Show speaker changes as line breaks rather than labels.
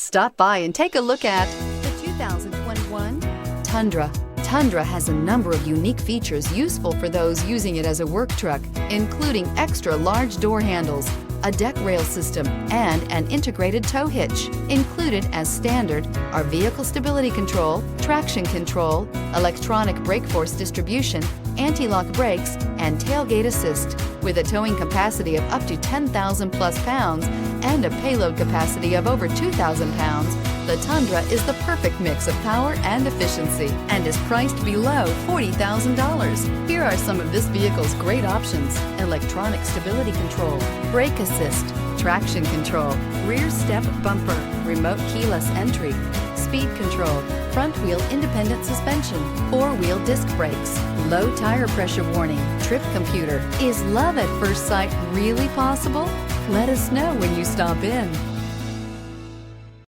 Stop by and take a look at the 2021 Tundra. Tundra has a number of unique features useful for those using it as a work truck, including extra large door handles, a deck rail system, and an integrated tow hitch. Included as standard are vehicle stability control, traction control, electronic brake force distribution, anti-lock brakes, and tailgate assist. With a towing capacity of up to 10,000 plus pounds and a payload capacity of over 2,000 pounds, the Tundra is the perfect mix of power and efficiency and is priced below $40,000. Here are some of this vehicle's great options: electronic stability control, brake assist, traction control, rear step bumper, remote keyless entry, speed control, front wheel independent suspension, 4-wheel disc brakes, low tire pressure warning, trip computer. Is love at first sight really possible? Let us know when you stop in.